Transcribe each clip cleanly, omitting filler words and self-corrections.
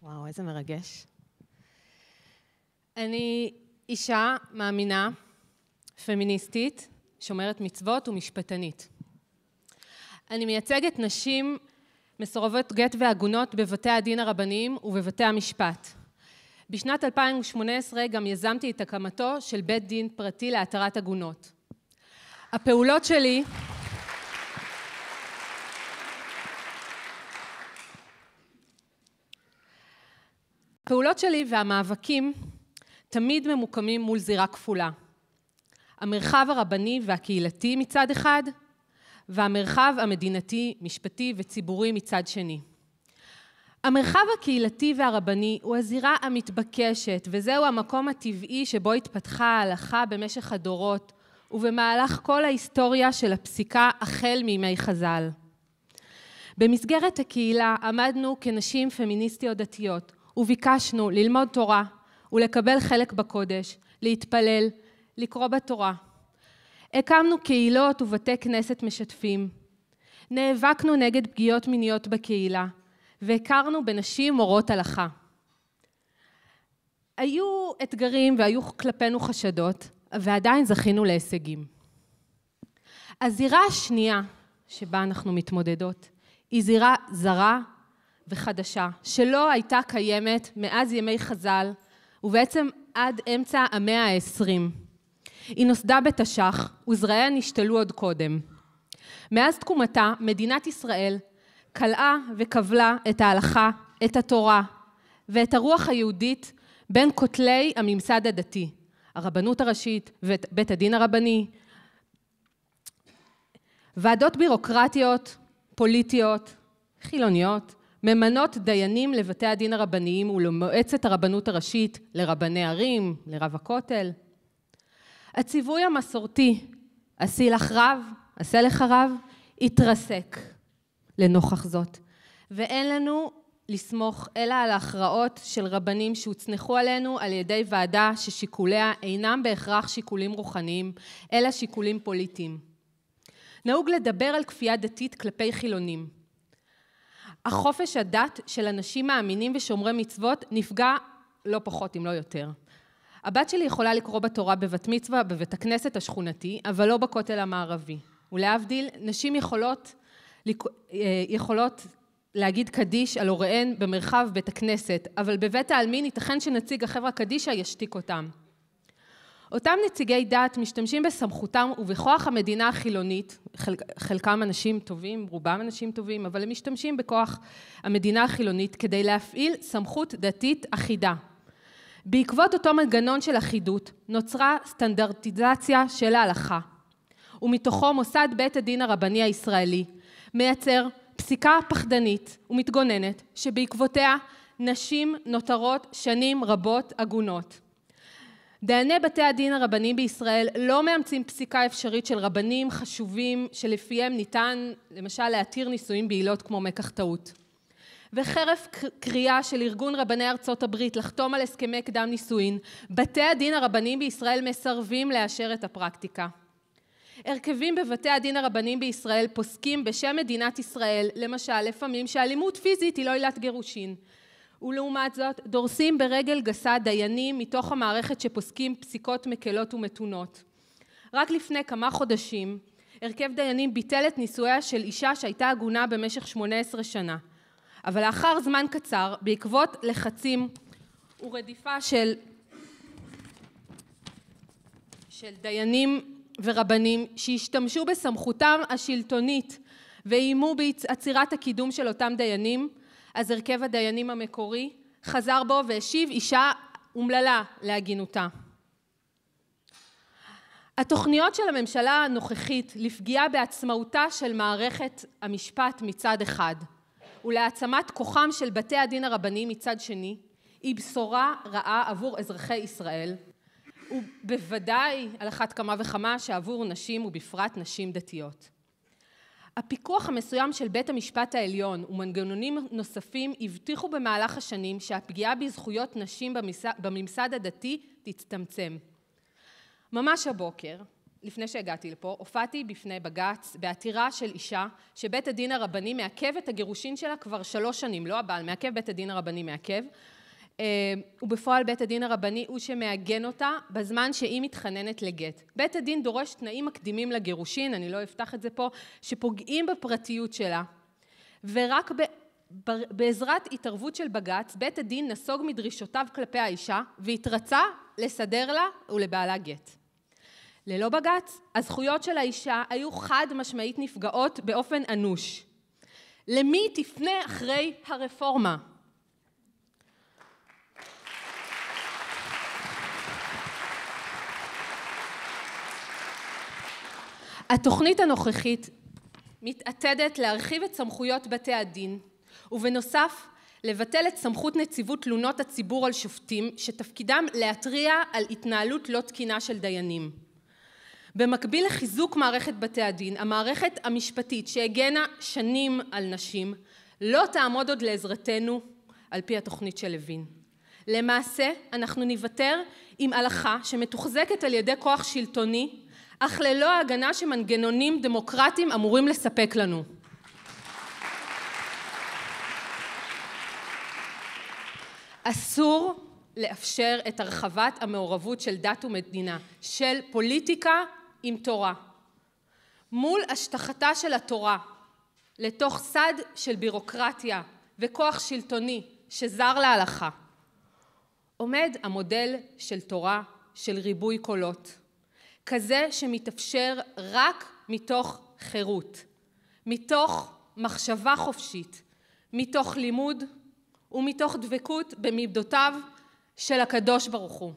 וואו, איזה מרגש. אני אישה מאמינה, פמיניסטית, שומרת מצוות ומשפטנית. אני מייצגת נשים מסורבות גט ועגונות בבתי הדין הרבניים ובבתי המשפט. בשנת 2018 גם יזמתי את הקמתו של בית דין פרטי להתרת עגונות. הפעולות שלי והמאבקים תמיד ממוקמים מול זירה כפולה. המרחב הרבני והקהילתי מצד אחד, והמרחב המדינתי, משפטי וציבורי מצד שני. המרחב הקהילתי והרבני הוא הזירה המתבקשת, וזהו המקום הטבעי שבו התפתחה ההלכה במשך הדורות, ובמהלך כל ההיסטוריה של הפסיקה החל מימי חז"ל. במסגרת הקהילה עמדנו כנשים פמיניסטיות דתיות, וביקשנו ללמוד תורה ולקבל חלק בקודש, להתפלל, לקרוא בתורה. הקמנו קהילות ובתי כנסת משתפים. נאבקנו נגד פגיעות מיניות בקהילה, והכרנו בנשים מורות הלכה. היו אתגרים והיו כלפינו חשדות, ועדיין זכינו להישגים. הזירה השנייה שבה אנחנו מתמודדות, היא זירה זרה וחדשה, שלא הייתה קיימת מאז ימי חז"ל, ובעצם עד אמצע המאה ה-20. היא נוסדה בתש"ח, וזרעיה נשתלו עוד קודם. מאז תקומתה, מדינת ישראל קלעה וקבלה את ההלכה, את התורה, ואת הרוח היהודית בין כותלי הממסד הדתי, הרבנות הראשית ובית הדין הרבני, ועדות בירוקרטיות, פוליטיות, חילוניות, ממנות דיינים לבתי הדין הרבניים ולמועצת הרבנות הראשית, לרבני ערים, לרב הכותל. הציווי המסורתי, עשי לך רב, עשה לך רב, התרסק לנוכח זאת. ואין לנו לסמוך אלא על ההכרעות של רבנים שהוצנחו עלינו על ידי ועדה ששיקוליה אינם בהכרח שיקולים רוחניים, אלא שיקולים פוליטיים. נהוג לדבר על כפייה דתית כלפי חילונים. החופש הדת של אנשים מאמינים ושומרי מצוות נפגע לא פחות אם לא יותר. הבת שלי יכולה לקרוא בתורה בבת מצווה בבית הכנסת השכונתי, אבל לא בכותל המערבי. ולהבדיל, נשים יכולות להגיד קדיש על הוריהן במרחב בית הכנסת, אבל בבית העלמין ייתכן שנציג החברה קדישה ישתיק אותם. אותם נציגי דת משתמשים בסמכותם ובכוח המדינה החילונית, חלקם אנשים טובים, רובם אנשים טובים, אבל הם משתמשים בכוח המדינה החילונית כדי להפעיל סמכות דתית אחידה. בעקבות אותו מנגנון של אחידות נוצרה סטנדרטיזציה של ההלכה, ומתוכו מוסד בית הדין הרבני הישראלי מייצר פסיקה פחדנית ומתגוננת שבעקבותיה נשים נותרות שנים רבות עגונות. דייני בתי הדין הרבניים בישראל לא מאמצים פסיקה אפשרית של רבנים חשובים שלפיהם ניתן למשל להתיר נישואים בעילות כמו מקח טעות. וחרף קריאה של ארגון רבני ארצות הברית לחתום על הסכמי קדם נישואין, בתי הדין הרבניים בישראל מסרבים לאשר את הפרקטיקה. הרכבים בבתי הדין הרבניים בישראל פוסקים בשם מדינת ישראל, למשל לפעמים שאלימות פיזית היא לא עילת גירושין. ולעומת זאת דורסים ברגל גסה דיינים מתוך המערכת שפוסקים פסיקות מקלות ומתונות. רק לפני כמה חודשים הרכב דיינים ביטל את נישואיה של אישה שהייתה עגונה במשך 18 שנה. אבל לאחר זמן קצר, בעקבות לחצים ורדיפה של דיינים ורבנים שהשתמשו בסמכותם השלטונית ואיימו בעצירת הקידום של אותם דיינים, אז הרכב הדיינים המקורי חזר בו והשיב אישה אומללה להגינותה. התוכניות של הממשלה הנוכחית לפגיעה בעצמאותה של מערכת המשפט מצד אחד, ולהעצמת כוחם של בתי הדין הרבניים מצד שני, היא בשורה רעה עבור אזרחי ישראל, ובוודאי על אחת כמה וכמה שעבור נשים ובפרט נשים דתיות. הפיקוח המסוים של בית המשפט העליון ומנגנונים נוספים הבטיחו במהלך השנים שהפגיעה בזכויות נשים בממסד הדתי תצטמצם. ממש הבוקר לפני שהגעתי לפה, הופעתי בפני בג"ץ בעתירה של אישה שבית הדין הרבני מעכב את הגירושין שלה כבר 3 שנים, לא הבעל מעכב, בית הדין הרבני מעכב, ובפועל בית הדין הרבני הוא שמעגן אותה בזמן שהיא מתחננת לגט. בית הדין דורש תנאים מקדימים לגירושין, אני לא אפתח את זה פה, שפוגעים בפרטיות שלה, ורק בעזרת התערבות של בג"ץ, בית הדין נסוג מדרישותיו כלפי האישה, והתרצה לסדר לה ולבעלה גט. ללא בג"ץ, הזכויות של האישה היו חד משמעית נפגעות באופן אנוש. למי תפנה אחרי הרפורמה? התוכנית הנוכחית מתעתדת להרחיב את סמכויות בתי הדין, ובנוסף לבטל את סמכות נציבות תלונות הציבור על שופטים, שתפקידם להתריע על התנהלות לא תקינה של דיינים. במקביל לחיזוק מערכת בתי הדין, המערכת המשפטית שהגנה שנים על נשים, לא תעמוד עוד לעזרתנו על פי התוכנית של לוין. למעשה, אנחנו נוותר עם הלכה שמתוחזקת על ידי כוח שלטוני, אך ללא ההגנה שמנגנונים דמוקרטיים אמורים לספק לנו. אסור לאפשר את הרחבת המעורבות של דת ומדינה, של פוליטיקה עם תורה. מול השטחתה של התורה, לתוך סד של בירוקרטיה וכוח שלטוני שזר להלכה, עומד המודל של תורה של ריבוי קולות, כזה שמתאפשר רק מתוך חירות, מתוך מחשבה חופשית, מתוך לימוד ומתוך דבקות במידותיו של הקדוש ברוך הוא.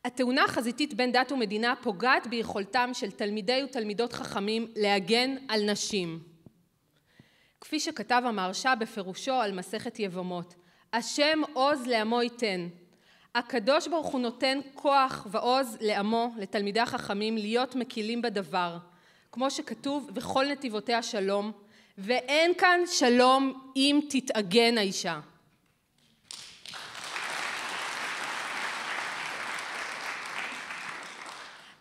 התאונה החזיתית בין דת ומדינה פוגעת ביכולתם של תלמידי ותלמידות חכמים להגן על נשים. כפי שכתב המהרש"א בפירושו על מסכת יבמות, השם עוז לעמו ייתן. הקדוש ברוך הוא נותן כוח ועוז לעמו, לתלמידי החכמים, להיות מקילים בדבר, כמו שכתוב, וכל נתיבותיה שלום, ואין כאן שלום אם תתאגן האישה.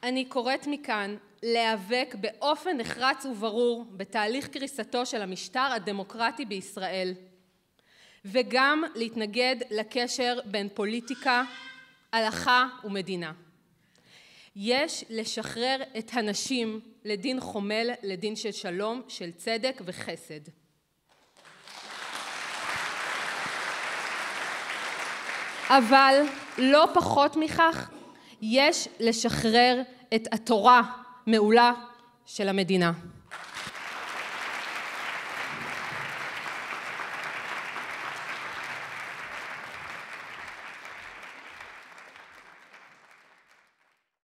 אני קוראת מכאן להיאבק באופן נחרץ וברור בתהליך קריסתו של המשטר הדמוקרטי בישראל, וגם להתנגד לקשר בין פוליטיקה, הלכה ומדינה. יש לשחרר את הנשים לדין חומל, לדין של שלום, של צדק וחסד. אבל לא פחות מכך, יש לשחרר את התורה מעולה של המדינה.